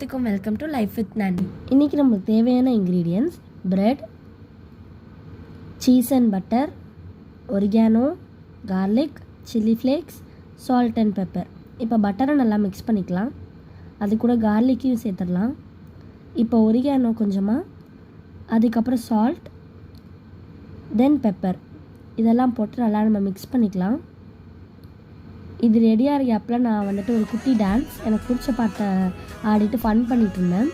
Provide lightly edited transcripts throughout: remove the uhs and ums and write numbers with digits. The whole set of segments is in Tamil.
எல்லாத்துக்கும் welcome to life with Nani. இன்றைக்கி நமக்கு தேவையான ingredients bread, cheese and butter, oregano, garlic, chilli flakes, salt and pepper. இப்போ பட்டரை நல்லா மிக்ஸ் பண்ணிக்கலாம். அது கூட கார்லிக்கையும் சேர்த்துடலாம். இப்போ ஒரிகானோ கொஞ்சமாக, அதுக்கப்புறம் சால்ட், தென் பெப்பர், இதெல்லாம் போட்டு நல்லா நம்ம மிக்ஸ் பண்ணிக்கலாம். இது ரெடியாக இருக்க அப்போலாம் நான் வந்துட்டு ஒரு குட்டி டான்ஸ் எனக்கு பிடிச்ச பாட்டை ஆடிட்டு ஃபன் பண்ணிட்டு இருந்தேன்.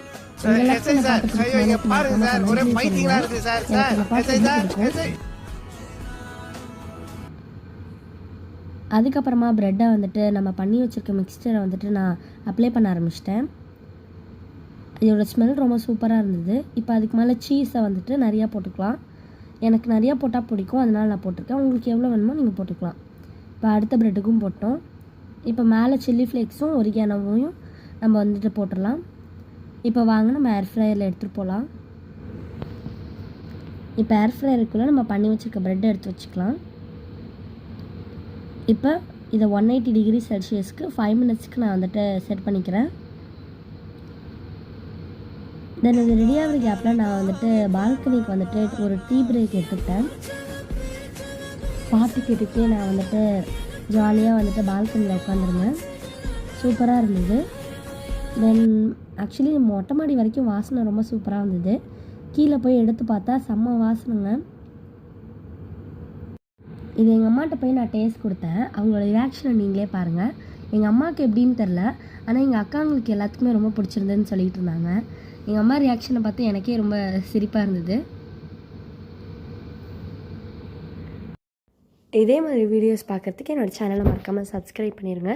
அதுக்கப்புறமா ப்ரெட்டை வந்துட்டு நம்ம பண்ணி வச்சுருக்க மிக்ஸ்சரை வந்துட்டு நான் அப்ளை பண்ண ஆரம்பிச்சிட்டேன். இதோட ஸ்மெல் ரொம்ப சூப்பராக இருந்தது. இப்போ அதுக்கு மேலே சீஸை வந்துட்டு நிறையா போட்டுக்கலாம். எனக்கு நிறையா போட்டால் பிடிக்கும், அதனால் நான் போட்டிருக்கேன். உங்களுக்கு எவ்வளோ வேணுமோ நீங்கள் போட்டுக்கலாம். இப்போ அடுத்த ப்ரெட்டுக்கும் போட்டோம். இப்போ மேலே சில்லி ஃப்ளேக்ஸும் ஒரிகானோவையும் நம்ம வந்துட்டு போட்டுடலாம். இப்போ வாங்க நம்ம ஏர் ஃப்ரையரில் எடுத்துகிட்டு போகலாம். இப்போ ஏர் ஃப்ரையருக்குள்ளே நம்ம பண்ணி வச்சுருக்க ப்ரெட்டை எடுத்து வச்சுக்கலாம். இப்போ இதை 180 டிகிரி செல்சியஸ்க்கு 5 மினிட்ஸ்க்கு நான் வந்துட்டு செட் பண்ணிக்கிறேன். தென் இது ரெடியாகிற கேப்பில் நான் வந்துட்டு பால்கனிக்கு வந்துட்டு ஒரு டீ பிரேக் எடுத்துக்கிட்டேன். பாட்டு கேட்டுக்கே நான் வந்துட்டு ஜாலியாக வந்துட்டு பால்கனியில் உட்காந்துருந்தேன். சூப்பராக இருந்தது. தென் ஆக்சுவலி மொட்டை மாடி வரைக்கும் வாசனை ரொம்ப சூப்பராக இருந்தது. கீழே போய் எடுத்து பார்த்தா செம்ம வாசனைங்க. இது எங்கள் அம்மாட்ட போய் நான் டேஸ்ட் கொடுத்தேன். அவங்களோட ரியாக்ஷனை நீங்களே பாருங்கள். எங்கள் அம்மாவுக்கு எப்படின்னு தெரில, ஆனால் எங்கள் அக்காங்களுக்கு எல்லாத்துக்குமே ரொம்ப பிடிச்சிருந்ததுன்னு சொல்லிகிட்டு இருந்தாங்க. எங்கள் அம்மா ரியாக்ஷனை பார்த்து எனக்கே ரொம்ப சிரிப்பாக இருந்தது. இதே மாதிரி வீடியோஸ் பார்க்குறதுக்கு என்னோடய சேனலை மறக்காமல் சப்ஸ்கிரைப் பண்ணிடுங்க.